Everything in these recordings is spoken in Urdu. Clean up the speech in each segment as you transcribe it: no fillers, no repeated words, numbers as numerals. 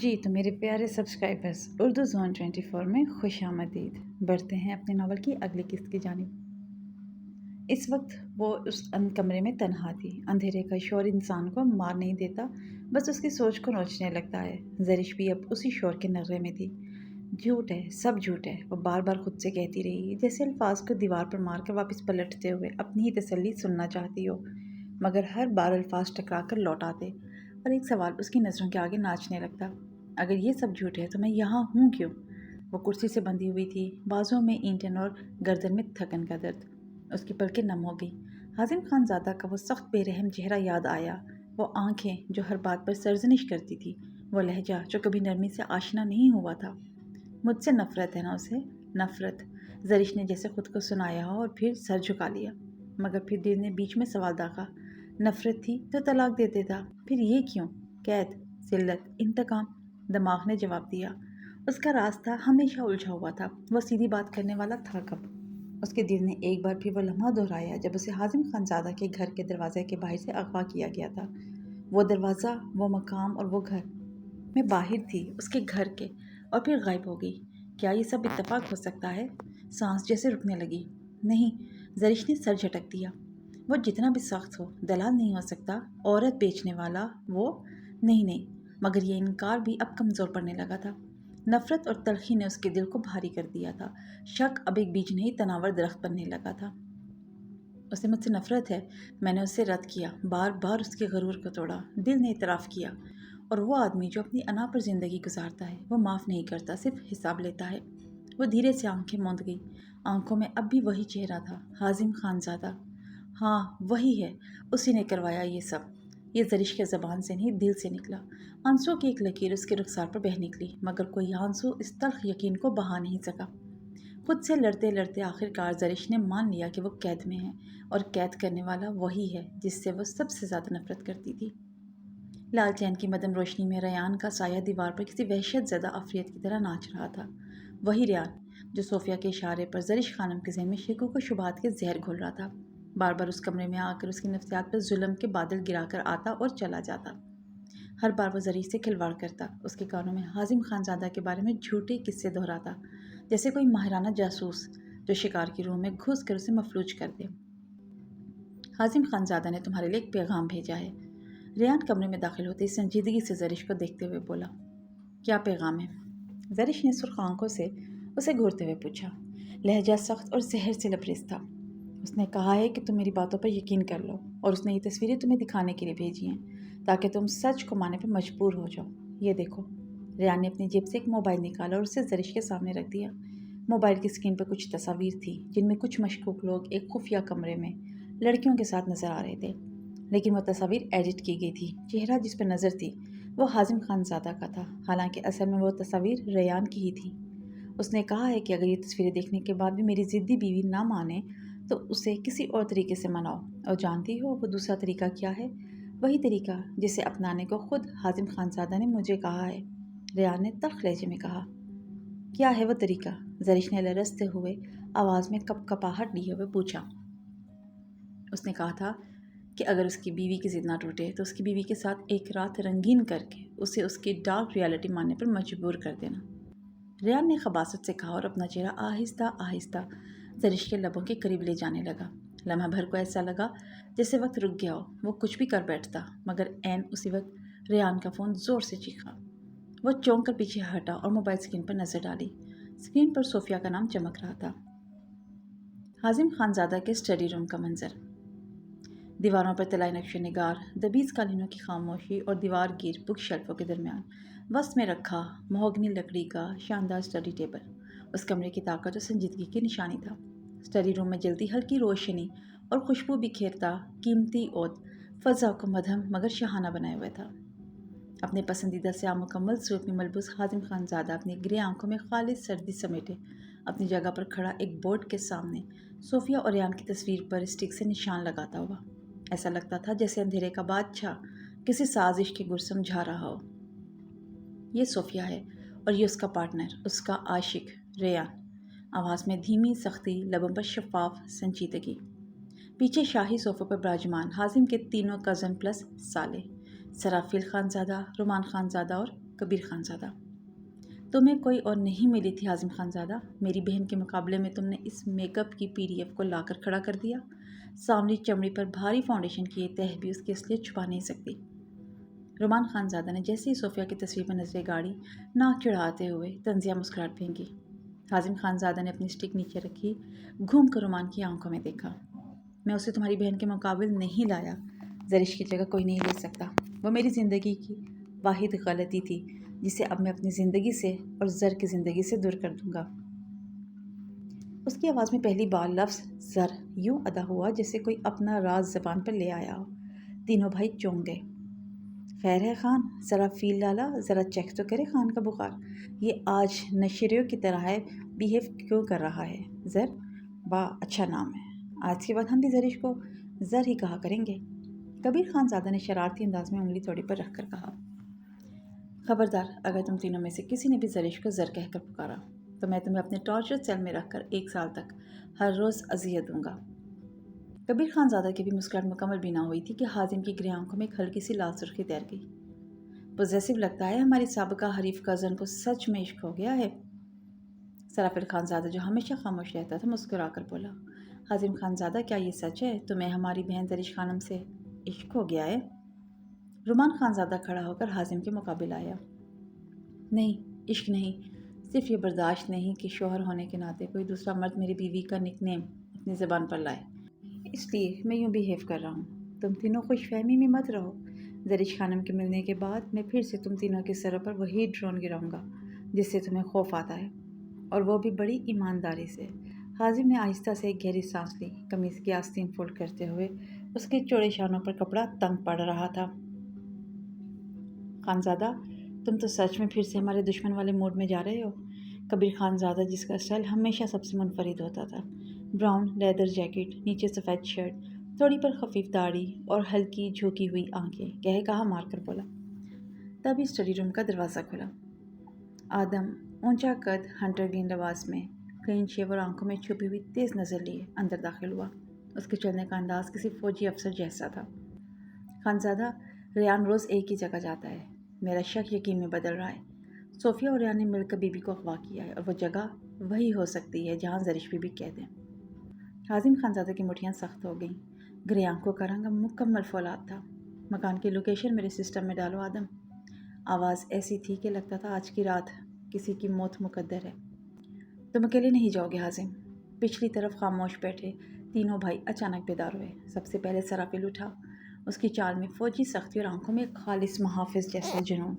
جی تو میرے پیارے سبسکرائبرز اردو زون 24 میں خوش آمدید۔ بڑھتے ہیں اپنے ناول کی اگلی قسط کی جانب۔ اس وقت وہ اس کمرے میں تنہا تھی۔ اندھیرے کا شور انسان کو مار نہیں دیتا، بس اس کی سوچ کو نوچنے لگتا ہے۔ زرش بھی اب اسی شور کے نغمے میں تھی۔ جھوٹ ہے، سب جھوٹ ہے، وہ بار بار خود سے کہتی رہی، جیسے الفاظ کو دیوار پر مار کر واپس پلٹتے ہوئے اپنی ہی تسلی سننا چاہتی ہو، مگر ہر بار الفاظ ٹکرا کر لوٹ آتے اور ایک سوال اس کی نظروں کے آگے ناچنے لگتا۔ اگر یہ سب جھوٹ ہے تو میں یہاں ہوں کیوں؟ وہ کرسی سے بندھی ہوئی تھی، بازوں میں اینٹھن اور گردن میں تھکن کا درد۔ اس کی پلکیں نم ہو گئی۔ حازم خان زادہ کا وہ سخت بے رحم چہرہ یاد آیا، وہ آنکھیں جو ہر بات پر سرزنش کرتی تھی، وہ لہجہ جو کبھی نرمی سے آشنا نہیں ہوا تھا۔ مجھ سے نفرت ہے نا اسے، نفرت۔ زرش نے جیسے خود کو سنایا ہو اور پھر سر جھکا لیا، مگر پھر دل نے بیچ میں سوال داغا، نفرت تھی تو طلاق دے دیتا، پھر یہ کیوں؟ قید، ذلت، انتقام؟ دماغ نے جواب دیا، اس کا راستہ ہمیشہ الجھا ہوا تھا، وہ سیدھی بات کرنے والا تھا کب؟ اس کے دل نے ایک بار پھر وہ لمحہ دہرایا جب اسے حازم خان زادہ کے گھر کے دروازے کے باہر سے اغوا کیا گیا تھا۔ وہ دروازہ، وہ مقام اور وہ گھر۔ میں باہر تھی اس کے گھر کے، اور پھر غائب ہو گئی۔ کیا یہ سب اتفاق ہو سکتا ہے؟ سانس جیسے رکنے لگی۔ نہیں، زرش نے سر جھٹک دیا۔ وہ جتنا بھی سخت ہو، دلال نہیں ہو سکتا، عورت بیچنے والا وہ نہیں۔ مگر یہ انکار بھی اب کمزور پڑنے لگا تھا۔ نفرت اور تلخی نے اس کے دل کو بھاری کر دیا تھا۔ شک اب ایک بیج نہیں تناور درخت بننے لگا تھا۔ اسے مجھ سے نفرت ہے، میں نے اسے رد کیا، بار بار اس کے غرور کو توڑا، دل نے اعتراف کیا، اور وہ آدمی جو اپنی انا پر زندگی گزارتا ہے وہ معاف نہیں کرتا، صرف حساب لیتا ہے۔ وہ دھیرے سے آنکھیں موند گئی، آنکھوں میں اب بھی وہی چہرہ تھا، حازم خان زادہ۔ ہاں وہی ہے، اسی نے کروایا یہ سب۔ یہ زرش کے زبان سے نہیں، دل سے نکلا۔ آنسو کی ایک لکیر اس کے رخسار پر بہہ نکلی، مگر کوئی آنسو اس تلخ یقین کو بہا نہیں سکا۔ خود سے لڑتے لڑتے آخرکار زرش نے مان لیا کہ وہ قید میں ہے، اور قید کرنے والا وہی ہے جس سے وہ سب سے زیادہ نفرت کرتی تھی۔ لالٹین کی مدم روشنی میں ریان کا سایہ دیوار پر کسی وحشت زدہ عفریت کی طرح ناچ رہا تھا۔ وہی ریان جو صوفیہ کے اشارے پر زرش خانم کے ذہن میں شکوک و شبہات کے زہر گھول رہا تھا، بار بار اس کمرے میں آ کر اس کی نفسیات پر ظلم کے بادل گرا کر آتا اور چلا جاتا۔ ہر بار وہ زرش سے کھلواڑ کرتا، اس کے کانوں میں حازم خان زادہ کے بارے میں جھوٹے قصے دہراتا، جیسے کوئی ماہرانہ جاسوس جو شکار کی روح میں گھس کر اسے مفلوج کر دے۔ حازم خان زادہ نے تمہارے لیے ایک پیغام بھیجا ہے۔ ریان کمرے میں داخل ہوتے ہی سنجیدگی سے زرش کو دیکھتے ہوئے بولا۔ کیا پیغام ہے؟ زرش نے سرخ آنکھوں سے اسے گھورتے ہوئے پوچھا، لہجہ سخت اور زہر سے لبریز تھا۔ اس نے کہا ہے کہ تم میری باتوں پر یقین کر لو، اور اس نے یہ تصویریں تمہیں دکھانے کے لیے بھیجی ہیں تاکہ تم سچ کو ماننے پر مجبور ہو جاؤ۔ یہ دیکھو۔ ریان نے اپنی جیب سے ایک موبائل نکالا اور اسے زرش کے سامنے رکھ دیا۔ موبائل کی اسکرین پر کچھ تصاویر تھی جن میں کچھ مشکوک لوگ ایک خفیہ کمرے میں لڑکیوں کے ساتھ نظر آ رہے تھے، لیکن وہ تصاویر ایڈٹ کی گئی تھی۔ چہرہ جس پر نظر تھی وہ حازم خان زادہ کا تھا، حالانکہ اصل میں وہ تصاویر ریان کی ہی تھی۔ اس نے کہا ہے کہ اگر یہ تصویریں دیکھنے کے بعد بھی میری ضدی بیوی نہ مانے تو اسے کسی اور طریقے سے مناؤ، اور جانتی ہو وہ دوسرا طریقہ کیا ہے؟ وہی طریقہ جسے اپنانے کو خود حازم خان زادہ نے مجھے کہا ہے، ریان نے تلخ لہجے میں کہا۔ کیا ہے وہ طریقہ؟ زرش نے لرزتے ہوئے آواز میں کپ کپاہٹ لیے ہوئے پوچھا۔ اس نے کہا تھا کہ اگر اس کی بیوی کی ضد نہ ٹوٹے تو اس کی بیوی کے ساتھ ایک رات رنگین کر کے اسے اس کی ڈارک ریالٹی ماننے پر مجبور کر دینا۔ ریان نے خباثت سے کہا اور اپنا چہرہ آہستہ آہستہ زرش کے لبوں کے قریب لے جانے لگا۔ لمحہ بھر کو ایسا لگا جیسے وقت رک گیا ہو، وہ کچھ بھی کر بیٹھتا، مگر عین اسی وقت ریان کا فون زور سے چیخا۔ وہ چونک کر پیچھے ہٹا اور موبائل اسکرین پر نظر ڈالی۔ اسکرین پر صوفیہ کا نام چمک رہا تھا۔ حازم خان زادہ کے اسٹڈی روم کا منظر۔ دیواروں پر طلائی نقش نگار، دبیز قالینوں کی خاموشی اور دیوار گیر بک شیلفوں کے درمیان وسط میں رکھا مہوگنی لکڑی کا شاندار اسٹڈی ٹیبل اس کمرے کی طاقت اور سنجیدگی کی نشانی تھا۔ اسٹڈی روم میں جلتی ہلکی روشنی اور خوشبو بکھیرتا قیمتی عود فضا کو مدھم مگر شاہانہ بنائے ہوئے تھا۔ اپنے پسندیدہ سیاہ مکمل سوٹ میں ملبوس حازم خان زادہ اپنی گرے آنکھوں میں خالص سردی سمیٹے اپنی جگہ پر کھڑا ایک بورڈ کے سامنے صوفیہ اور ریان کی تصویر پر اسٹک سے نشان لگاتا ہوا۔ ایسا لگتا تھا جیسے اندھیرے کا بادشاہ کسی سازش کی گر سمجھا رہا ہو۔ یہ صوفیہ ہے اور یہ اس کا پارٹنر، اس کا عاشق ریان۔ آواز میں دھیمی سختی، لبوں پر شفاف سنجیدگی۔ پیچھے شاہی صوفوں پر براجمان حازم کے تینوں کزن پلس سالے، سرافیل خان زادہ، رومان خان زادہ اور کبیر خان زادہ۔ تمہیں کوئی اور نہیں ملی تھی حازم خان زادہ؟ میری بہن کے مقابلے میں تم نے اس میک اپ کی PDF کو لا کر کھڑا کر دیا۔ سامنے چمڑی پر بھاری فاؤنڈیشن کی یہ تہ بھی اس کی اصلیت چھپا نہیں سکتی۔ رومان خان زادہ نے جیسے ہی صوفیہ کی تصویر پر نظریں گاڑی، ناک چڑھاتے ہوئے طنزیہ مسکراہٹ پھینکی۔ حازم خان زادہ نے اپنی اسٹک نیچے رکھی، گھوم کر رومان کی آنکھوں میں دیکھا۔ میں اسے تمہاری بہن کے مقابل نہیں لایا۔ زرش کی جگہ کوئی نہیں لے سکتا۔ وہ میری زندگی کی واحد غلطی تھی جسے اب میں اپنی زندگی سے اور زر کی زندگی سے دور کر دوں گا۔ اس کی آواز میں پہلی بار لفظ زر یوں ادا ہوا جیسے کوئی اپنا راز زبان پر لے آیا ہو۔ تینوں بھائی چونک گئے۔ خیر ہے خان، ذرا فیل لالا، ذرا چیک تو کرے خان کا بخار۔ یہ آج نشریوں کی طرح ہے، بیہیو کیوں کر رہا ہے؟ زر؟ واہ، اچھا نام ہے۔ آج کے بعد ہم بھی زرش کو زر ہی کہا کریں گے۔ کبیر خان زادہ نے شرارتی انداز میں انگلی توڑی پر رکھ کر کہا۔ خبردار، اگر تم تینوں میں سے کسی نے بھی زرش کو زر کہہ کر پکارا تو میں تمہیں اپنے ٹارچر سیل میں رکھ کر 1 سال تک ہر روز اذیت دوں گا۔ کبیر خان زادہ کی بھی مسکراہٹ مکمل بھی نہ ہوئی تھی کہ حازم کی گرے آنکھوں میں ایک ہلکی سی لال سرخی تیر گئی۔ پوزیسو لگتا ہے ہماری سابقہ حریف کزن کو سچ میں عشق ہو گیا ہے۔ سرافیل خان زادہ جو ہمیشہ خاموش رہتا تھا مسکرا کر بولا۔ حازم خان زادہ، کیا یہ سچ ہے؟ تمہیں ہماری بہن زرش خانم سے عشق ہو گیا ہے؟ رومان خان زادہ کھڑا ہو کر حازم کے مقابل آیا۔ نہیں، عشق نہیں، صرف یہ برداشت نہیں کہ شوہر ہونے کے ناطے کوئی دوسرا مرد میری بیوی کا نک نیم اپنی زبان پر لائے، اس لیے میں یوں بیہیو کر رہا ہوں۔ تم تینوں خوش فہمی میں مت رہو۔ زرش خانم کے ملنے کے بعد میں پھر سے تم تینوں کے سروں پر وہی ڈرون گراؤں گا جس سے تمہیں خوف آتا ہے، اور وہ بھی بڑی ایمانداری سے۔ حازم نے آہستہ سے ایک گہری سانس لی، قمیض کی آستین فولڈ کرتے ہوئے اس کے چوڑے شانوں پر کپڑا تنگ پڑ رہا تھا۔ خانزادہ، تم تو سچ میں پھر سے ہمارے دشمن والے موڈ میں جا رہے ہو۔ کبیر خان زادہ، جس کا اسٹائل ہمیشہ سب سے منفرد ہوتا تھا، براؤن لیدر جیکٹ، نیچے سفید شرٹ، تھوڑی پر خفیف داڑھی اور ہلکی جھکی ہوئی آنکھیں، کہا مار کر بولا۔ تبھی اسٹڈی روم کا دروازہ کھلا۔ آدم اونچا قد، ہنٹر گرین لباس میں، کلین شیو اور آنکھوں میں چھپی ہوئی تیز نظر لیے اندر داخل ہوا۔ اس کے چلنے کا انداز کسی فوجی افسر جیسا تھا۔ خانزادہ، ریان روز ایک ہی جگہ جاتا ہے۔ میرا شک یقین میں بدل رہا ہے۔ صوفیہ اور ریان نے مل کر بی بی کو اغوا کیا ہے، اور وہ جگہ وہی ہو سکتی ہے جہاں زرش بی بی کہہ دیں۔ حازم خانزادہ کی مٹھیاں سخت ہو گئیں۔ گرے آنکھوں کا رنگ مکمل فولاد تھا۔ مکان کی لوکیشن میرے سسٹم میں ڈالو آدم۔ آواز ایسی تھی کہ لگتا تھا آج کی رات کسی کی موت مقدر ہے۔ تم اکیلے نہیں جاؤ گے حازم۔ پچھلی طرف خاموش بیٹھے تینوں بھائی اچانک بیدار ہوئے۔ سب سے پہلے سرافیل اٹھا، اس کی چال میں فوجی سختی اور آنکھوں میں ایک خالص محافظ جیسا جنون۔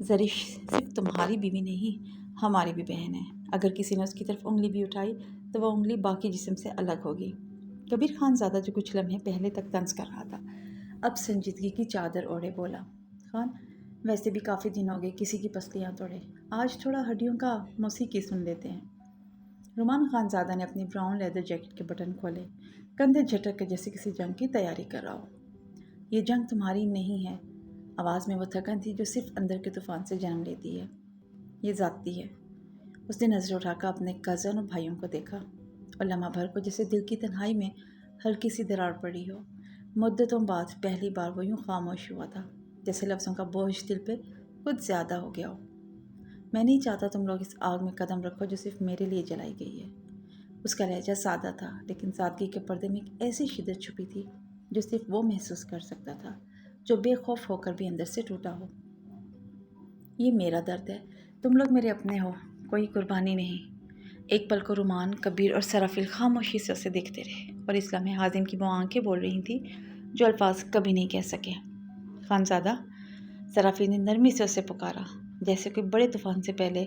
زرش صرف تمہاری بیوی نہیں، ہماری بھی بہن ہے۔ اگر کسی نے اس کی طرف انگلی بھی اٹھائی تو وہ انگلی باقی جسم سے الگ ہوگی۔ کبیر خان زادہ جو کچھ لمحے پہلے تک طنز کر رہا تھا، اب سنجیدگی کی چادر اوڑھے بولا۔ خان، ویسے بھی کافی دن ہو گئے کسی کی پسلیاں توڑے، آج تھوڑا ہڈیوں کا موسیقی سن لیتے ہیں۔ رومان خان زادہ نے اپنی براؤن لیدر جیکٹ کے بٹن کھولے، کندھے جھٹک کر جیسے کسی جنگ کی تیاری کر رہا ہو۔ یہ جنگ تمہاری نہیں ہے۔ آواز میں وہ تھکن تھی جو صرف اندر کے طوفان سے جنم لیتی ہے۔ یہ ذاتی ہے۔ اس نے نظر اٹھا کر اپنے کزن اور بھائیوں کو دیکھا، اور لمحہ بھر کو جیسے دل کی تنہائی میں ہلکی سی دراڑ پڑی ہو۔ مدتوں بعد پہلی بار وہ یوں خاموش ہوا تھا جیسے لفظوں کا بوجھ دل پہ کچھ زیادہ ہو گیا ہو۔ میں نہیں چاہتا تم لوگ اس آگ میں قدم رکھو جو صرف میرے لیے جلائی گئی ہے۔ اس کا لہجہ سادہ تھا، لیکن سادگی کے پردے میں ایک ایسی شدت چھپی تھی جو صرف وہ محسوس کر سکتا تھا جو بے خوف ہو کر بھی اندر سے ٹوٹا ہو۔ یہ میرا درد ہے، تم لوگ میرے اپنے ہو، کوئی قربانی نہیں۔ ایک پل کو رومان، کبیر اور سرافیل خاموشی سے اسے دیکھتے رہے، اور اس لمحے حازم کی وہ آنکھیں بول رہی تھیں جو الفاظ کبھی نہیں کہہ سکے۔ خانزادہ، سرافیل نے نرمی سے اسے پکارا، جیسے کوئی بڑے طوفان سے پہلے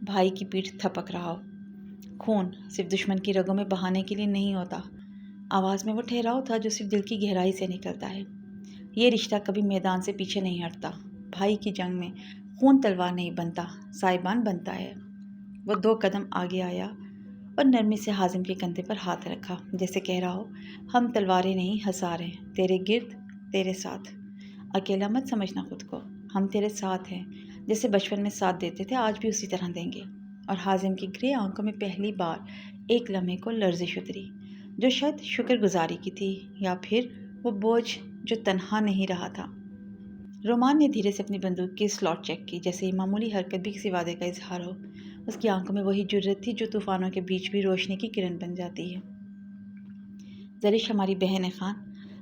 بھائی کی پیٹھ تھپک رہا ہو۔ خون صرف دشمن کی رگوں میں بہانے کے لیے نہیں ہوتا۔ آواز میں وہ ٹھہراؤ تھا جو صرف دل کی گہرائی سے نکلتا ہے۔ یہ رشتہ کبھی میدان سے پیچھے نہیں ہٹتا۔ بھائی کی جنگ میں خون تلوار نہیں بنتا، سائبان بنتا ہے۔ وہ 2 قدم آگے آیا اور نرمی سے حازم کے کندھے پر ہاتھ رکھا، جیسے کہہ رہا ہو، ہم تلواریں نہیں ہزار ہیں، تیرے گرد، تیرے ساتھ۔ اکیلا مت سمجھنا خود کو، ہم تیرے ساتھ ہیں، جیسے بچپن میں ساتھ دیتے تھے آج بھی اسی طرح دیں گے۔ اور حازم کی گرے آنکھوں میں پہلی بار ایک لمحے کو لرزش اتری، جو شاید شکر گزاری کی تھی، یا پھر وہ بوجھ جو تنہا نہیں رہا تھا۔ رومان نے دھیرے سے اپنی بندوق کی سلاٹ چیک کی، جیسے یہ معمولی حرکت بھی کسی وعدے کا اظہار ہو۔ اس کی آنکھوں میں وہی جرت تھی جو طوفانوں کے بیچ بھی روشنی کی کرن بن جاتی ہے۔ زرش ہماری بہن ہے خان،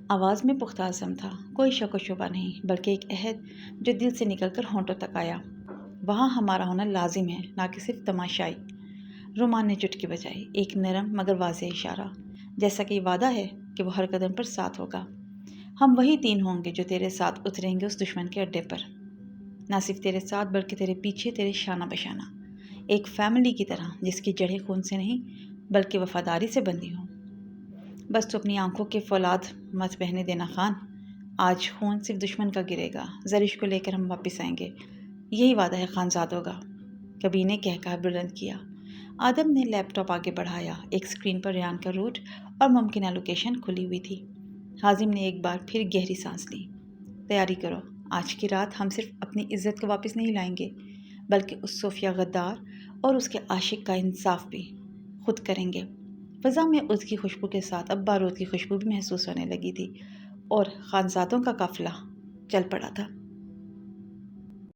آواز میں پختہ عزم تھا، کوئی شک و شبہ نہیں، بلکہ ایک عہد جو دل سے نکل کر ہونٹوں تک آیا۔ وہاں ہمارا ہونا لازم ہے، نہ کہ صرف تماشائی۔ رومان نے چٹکی بجائی، ایک نرم مگر واضح اشارہ، جیسا کہ یہ وعدہ ہے کہ وہ ہر قدم پر ساتھ ہوگا۔ ہم وہی 3 ہوں گے جو تیرے ساتھ اتریں گے اس دشمن کے اڈے پر، نہ صرف تیرے ساتھ بلکہ تیرے پیچھے، تیرے شانہ بشانہ، ایک فیملی کی طرح جس کی جڑیں خون سے نہیں بلکہ وفاداری سے بندھی ہوں۔ بس تو اپنی آنکھوں کے فولاد مت بہنے دینا خان، آج خون صرف دشمن کا گرے گا، زرش کو لے کر ہم واپس آئیں گے، یہی وعدہ ہے خانزادوں کا۔ کبھی کہہ کہا بلند کیا۔ آدم نے لیپ ٹاپ آگے بڑھایا، ایک سکرین پر ریان کا روٹ اور ممکنہ لوکیشن کھلی ہوئی تھی۔ حازم نے ایک بار پھر گہری سانس لی۔ تیاری کرو، آج کی رات ہم صرف اپنی عزت کو واپس نہیں لائیں گے، بلکہ اس صوفیہ غدار اور اس کے عاشق کا انصاف بھی خود کریں گے۔ فضا میں اس کی خوشبو کے ساتھ اب بارود کی خوشبو بھی محسوس ہونے لگی تھی، اور خانزادوں کا قافلہ چل پڑا تھا۔